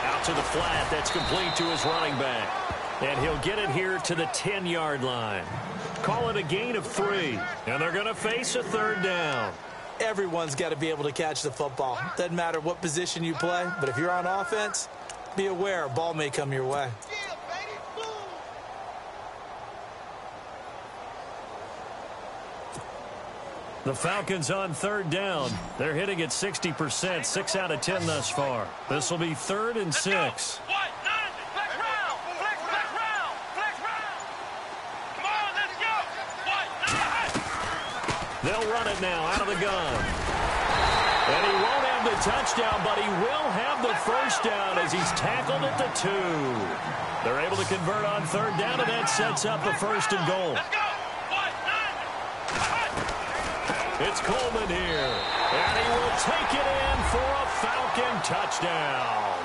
[SPEAKER 2] Out to the flat. That's complete to his running back. And he'll get it here to the 10-yard line. Call it a gain of 3. And they're going to face a third down.
[SPEAKER 3] Everyone's got to be able to catch the football. Doesn't matter what position you play, but if you're on offense, be aware a ball may come your way.
[SPEAKER 2] The Falcons on third down. They're hitting at 60%, 6 out of 10 thus far. This will be 3rd and 6.
[SPEAKER 4] Flex round! Flex round! Flex round! Come on, let's go!
[SPEAKER 2] They'll run it now out of the gun. And he won't have the touchdown, but he will have the first down as he's tackled at the 2. They're able to convert on third down, and that sets up a 1st and goal.
[SPEAKER 4] Let's go!
[SPEAKER 2] It's Coleman here, and he will take it in for a Falcon touchdown.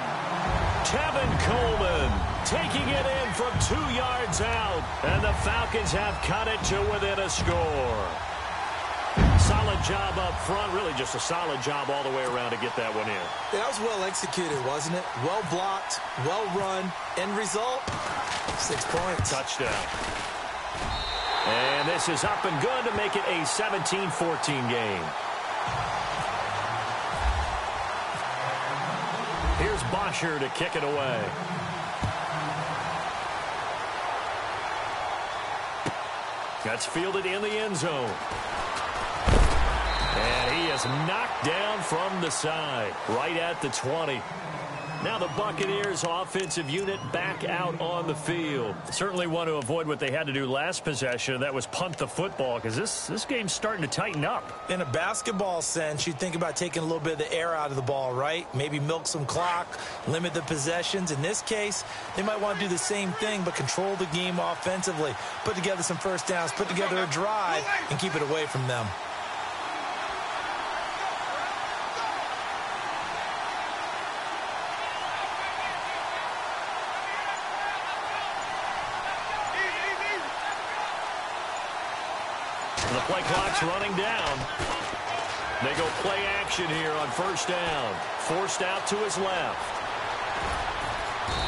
[SPEAKER 2] Tevin Coleman taking it in from 2 yards out, and the Falcons have cut it to within a score. Solid job up front, really just a solid job all the way around to get that one in.
[SPEAKER 3] That was well executed, wasn't it? Well blocked, well run. End result, 6 points.
[SPEAKER 2] Touchdown. And this is up and good to make it a 17-14 game. Here's Bosher to kick it away. That's fielded in the end zone. And he is knocked down from the side, right at the 20. Now the Buccaneers offensive unit back out on the field. Certainly want to avoid what they had to do last possession, and that was punt the football, because this game's starting to tighten up.
[SPEAKER 3] In a basketball sense, you think about taking a little bit of the air out of the ball, right? Maybe milk some clock, limit the possessions. In this case, they might want to do the same thing, but control the game offensively. Put together some first downs, put together a drive, and keep it away from them.
[SPEAKER 2] The play clock's running down. They go play action here on first down. Forced out to his left.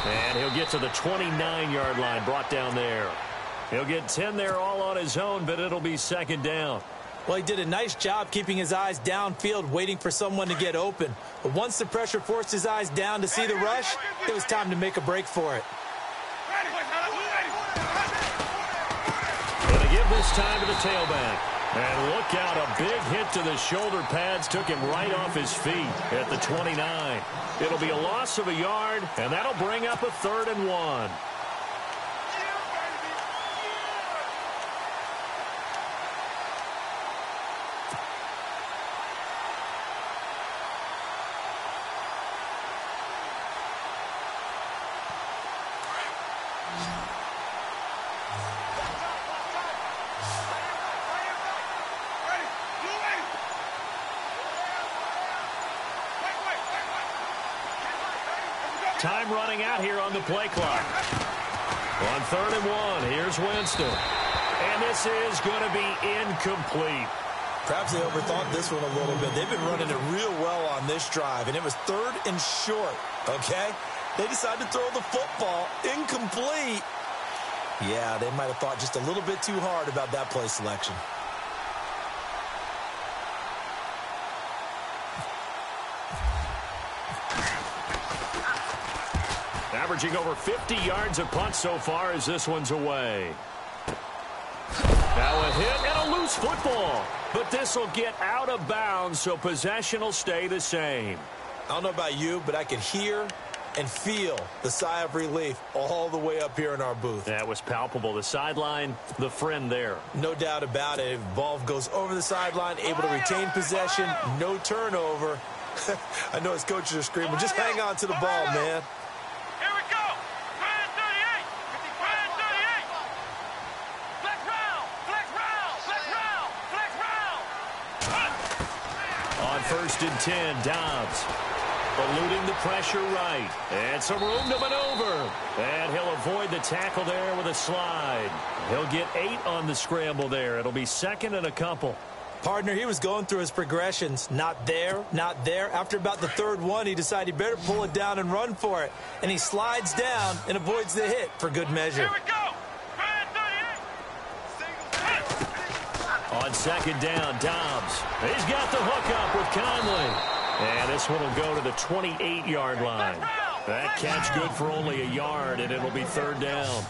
[SPEAKER 2] And he'll get to the 29-yard line, brought down there. He'll get 10 there all on his own, but it'll be second down.
[SPEAKER 3] Well, he did a nice job keeping his eyes downfield, waiting for someone to get open. But once the pressure forced his eyes down to see the rush, it was time to make a break for it.
[SPEAKER 2] Going to give this time to the tailback. And look out, a big hit to the shoulder pads took him right off his feet at the 29. It'll be a loss of a yard, and that'll bring up a 3rd and 1. Time running out here on the play clock. On 3rd and 1, here's Winston. And this is going to be incomplete.
[SPEAKER 3] Perhaps they overthought this one a little bit. They've been running it real well on this drive, and it was 3rd and short, okay? They decided to throw the football incomplete. Yeah, they might have thought just a little bit too hard about that play selection.
[SPEAKER 2] Averaging over 50 yards a punt so far as this one's away. Now a hit and a loose football. But this will get out of bounds, so possession will stay the same.
[SPEAKER 3] I don't know about you, but I could hear and feel the sigh of relief all the way up here in our booth.
[SPEAKER 2] That was palpable. The sideline, the friend there.
[SPEAKER 3] No doubt about it. Ball goes over the sideline, able to retain possession, no turnover. I know his coaches are screaming, just hang on to the ball, man.
[SPEAKER 4] Here we go! Red 38! Red 38! Flex round! Flex round! Flex round! Flex round!
[SPEAKER 2] On first and 10. Dobbs eluding the pressure right. And some room to maneuver. And he'll avoid the tackle there with a slide. He'll get 8 on the scramble there. It'll be second and a couple.
[SPEAKER 3] Partner, he was going through his progressions. Not there, not there. After about the third one, he decided he better pull it down and run for it. And he slides down and avoids the hit for good measure.
[SPEAKER 4] Here we go.
[SPEAKER 2] On second down, Dobbs. He's got the hook up with Conley. And this one will go to the 28-yard line. That catch good for only a yard, and it'll be third down.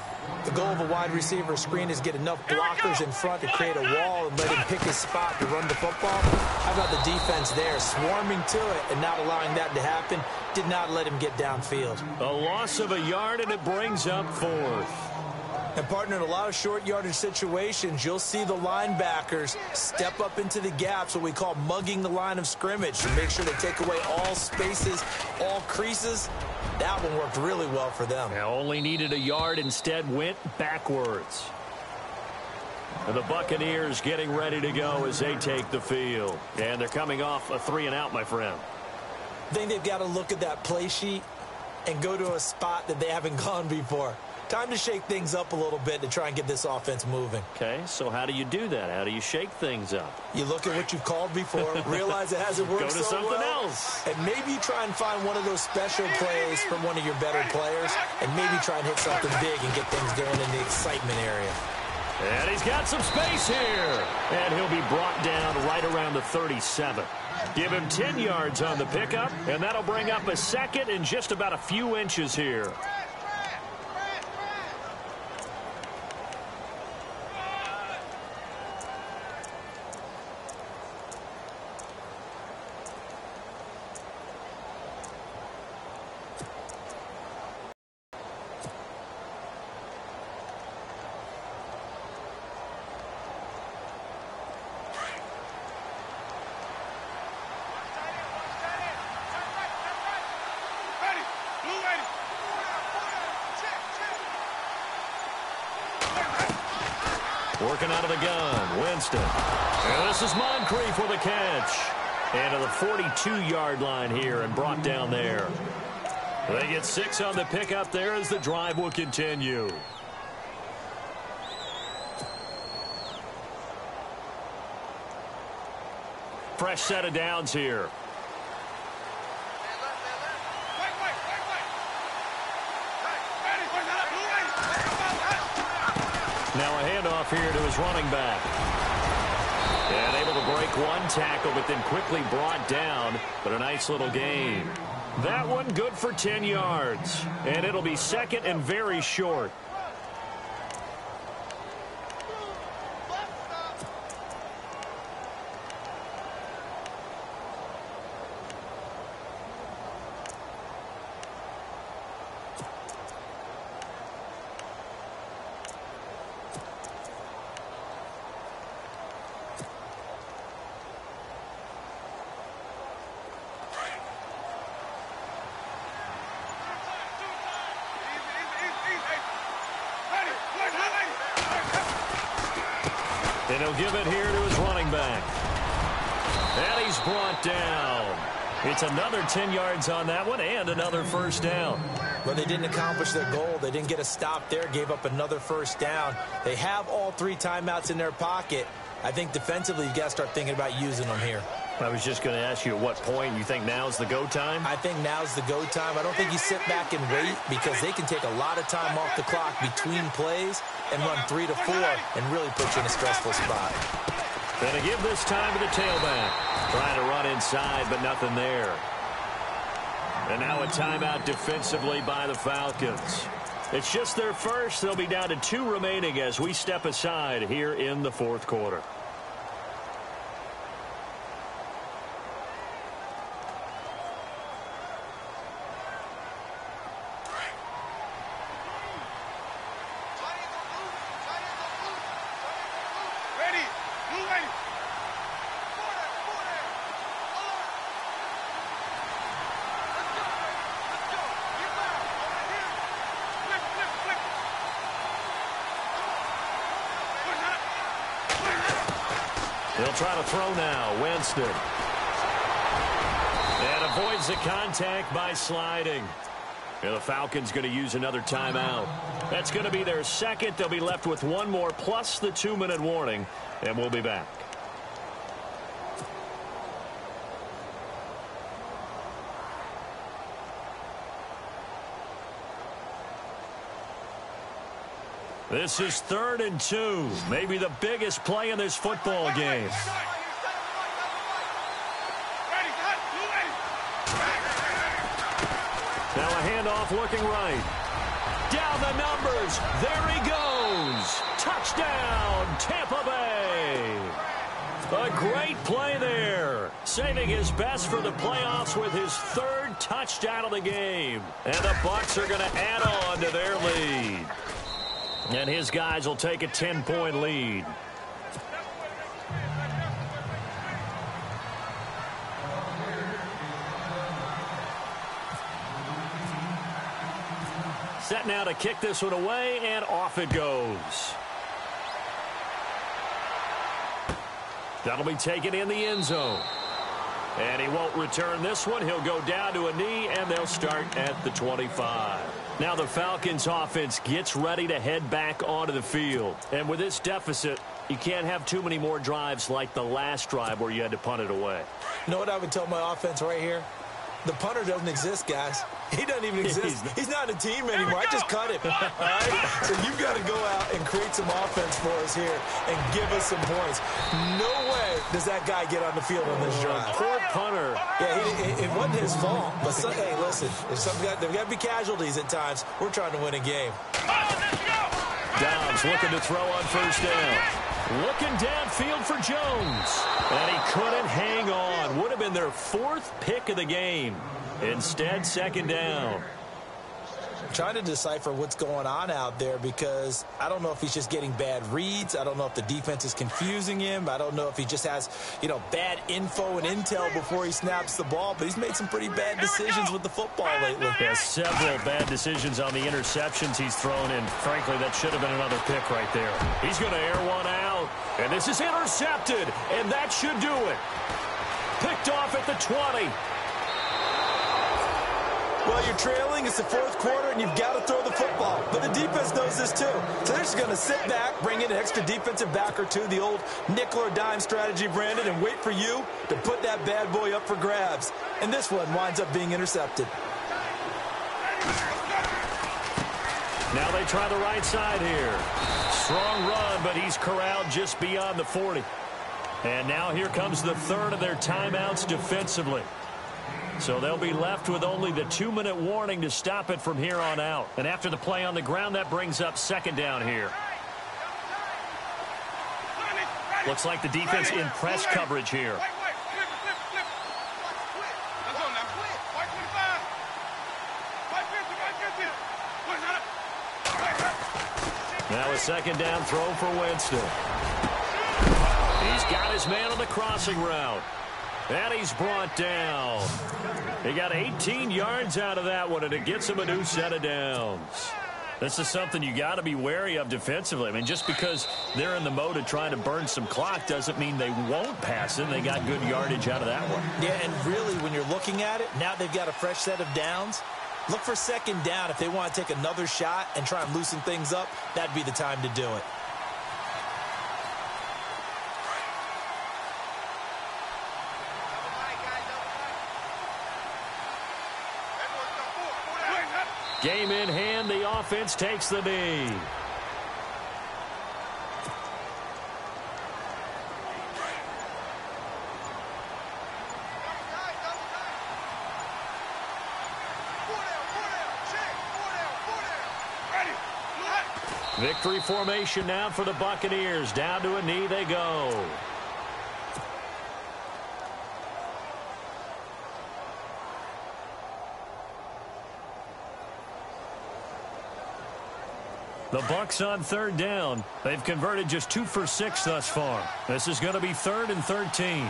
[SPEAKER 3] The goal of a wide receiver screen is get enough blockers in front to create a wall and let him pick his spot to run the football. How about the defense there, swarming to it and not allowing that to happen? Did not let him get downfield.
[SPEAKER 2] A loss of a yard, and it brings up fourth.
[SPEAKER 3] And, partner, in a lot of short yardage situations, you'll see the linebackers step up into the gaps, what we call mugging the line of scrimmage, to make sure they take away all spaces, all creases. That one worked really well for them.
[SPEAKER 2] Now only needed a yard, instead went backwards. And the Buccaneers getting ready to go as they take the field. And they're coming off a 3-and-out, my friend.
[SPEAKER 3] I think they've got to look at that play sheet and go to a spot that they haven't gone before. Time to shake things up a little bit to try and get this offense moving.
[SPEAKER 2] Okay, so how do you do that? How do you shake things up?
[SPEAKER 3] You look at what you've called before, realize it hasn't worked
[SPEAKER 2] Go to
[SPEAKER 3] so
[SPEAKER 2] something
[SPEAKER 3] well,
[SPEAKER 2] else.
[SPEAKER 3] and maybe you try and find one of those special plays from one of your better players, and maybe try and hit something big and get things going in the excitement area.
[SPEAKER 2] And he's got some space here. And he'll be brought down right around the 37. Give him 10 yards on the pickup, and that'll bring up a second and just about a few inches here. Working out of the gun, Winston. And this is Moncrief with a catch. And to the 42-yard line here and brought down there. They get 6 on the pickup there as the drive will continue. Fresh set of downs here. Now a handoff here to his running back. And able to break one tackle, but then quickly brought down. But a nice little gain. That one good for 10 yards. And it'll be second and very short. And he'll give it here to his running back. And he's brought down. It's another 10 yards on that one and another first down.
[SPEAKER 3] Well, they didn't accomplish their goal. They didn't get a stop there, gave up another first down. They have all 3 timeouts in their pocket. I think defensively you've got to start thinking about using them here.
[SPEAKER 2] I was just going to ask you at what point you think now's the go time?
[SPEAKER 3] I think now's the go time. I don't think you sit back and wait because they can take a lot of time off the clock between plays and run 3 to 4 and really put you in a stressful spot.
[SPEAKER 2] Going to give this time to the tailback. Trying to run inside, but nothing there. And now a timeout defensively by the Falcons. It's just their first. They'll be down to 2 remaining as we step aside here in the fourth quarter. They'll try to throw now. Winston. avoids the contact by sliding. And the Falcons going to use another timeout. That's going to be their second. They'll be left with one more plus the 2-minute warning, and we'll be back. This is 3rd and 2, maybe the biggest play in this football game. Now a handoff looking right. Down the numbers. There he goes. Touchdown, Tampa Bay. A great play there. Saving his best for the playoffs with his 3rd touchdown of the game. And the Bucs are going to add on to their lead. And his guys will take a 10-point lead. Set now to kick this one away, and off it goes. That'll be taken in the end zone. And he won't return this one. He'll go down to a knee, and they'll start at the 25. Now the Falcons offense gets ready to head back onto the field. And with this deficit, you can't have too many more drives like the last drive where you had to punt it away.
[SPEAKER 3] You know what I would tell my offense right here? The punter doesn't exist, guys. He doesn't even exist. He's not a team anymore. I just cut him. All right? So you've got to go out and create some offense for us here and give us some points. No way does that guy get on the field on this drive.
[SPEAKER 2] Poor punter.
[SPEAKER 3] Yeah, it wasn't his fault. But, hey, listen, there've got to be casualties at times. We're trying to win a game.
[SPEAKER 2] Dobbs looking to throw on 1st down. Looking downfield for Jones. And he couldn't hang on. Would have been their 4th pick of the game. Instead, 2nd down.
[SPEAKER 3] I'm trying to decipher what's going on out there because I don't know if he's just getting bad reads. I don't know if the defense is confusing him. I don't know if he just has, bad info and intel before he snaps the ball. But he's made some pretty bad decisions with the football lately.
[SPEAKER 2] Yeah, several bad decisions on the interceptions he's thrown in. Frankly, that should have been another pick right there. He's going to air one out. And this is intercepted. And that should do it. Picked off at the 20.
[SPEAKER 3] Well, you're trailing. It's the 4th quarter, and you've got to throw the football. But the defense knows this, too. So they're just going to sit back, bring in an extra defensive back or two, the old nickel or dime strategy, Brandon, and wait for you to put that bad boy up for grabs. And this one winds up being intercepted.
[SPEAKER 2] Now they try the right side here. Strong run, but he's corralled just beyond the 40. And now here comes the 3rd of their timeouts defensively. So they'll be left with only the 2-minute warning to stop it from here on out. And after the play on the ground, that brings up 2nd down here. Looks like the defense in press coverage here. Now a 2nd down throw for Winston. He's got his man on the crossing route. And he's brought down. He got 18 yards out of that one, and it gets him a new set of downs. This is something you got to be wary of defensively. I mean, just because they're in the mode of trying to burn some clock doesn't mean they won't pass it. They got good yardage out of that one.
[SPEAKER 3] Yeah, and really, when you're looking at it, now they've got a fresh set of downs. Look for 2nd down. If they want to take another shot and try and loosen things up, that'd be the time to do it.
[SPEAKER 2] Game in hand, the offense takes the knee. Victory formation now for the Buccaneers. Down to a knee they go. The Bucs on 3rd down. They've converted just 2 for 6 thus far. This is going to be 3rd and 13.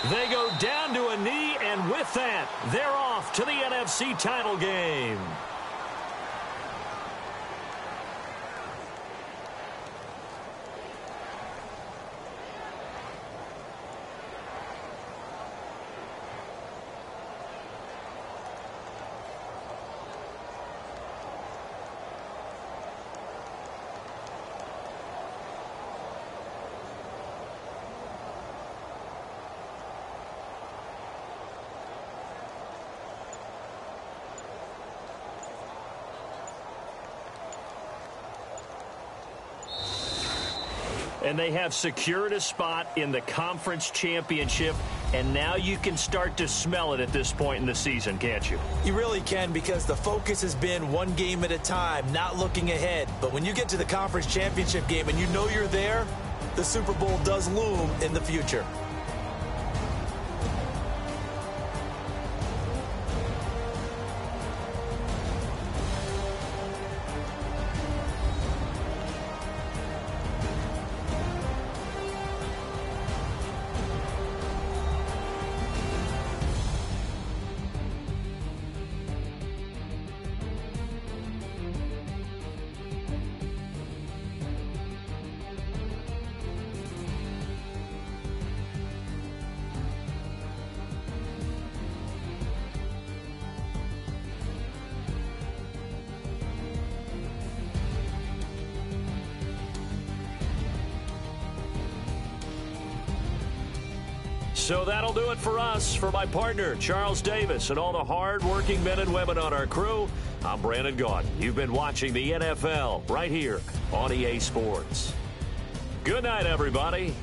[SPEAKER 2] They go down to a knee, and with that, they're off to the NFC title game. And they have secured a spot in the conference championship, and now you can start to smell it at this point in the season, can't you?
[SPEAKER 3] You really can, because the focus has been one game at a time, not looking ahead. But when you get to the conference championship game and you know you're there, the Super Bowl does loom in the future.
[SPEAKER 2] So that'll do it for us. For my partner, Charles Davis, and all the hard-working men and women on our crew, I'm Brandon Gaudin. You've been watching the NFL right here on EA Sports. Good night, everybody.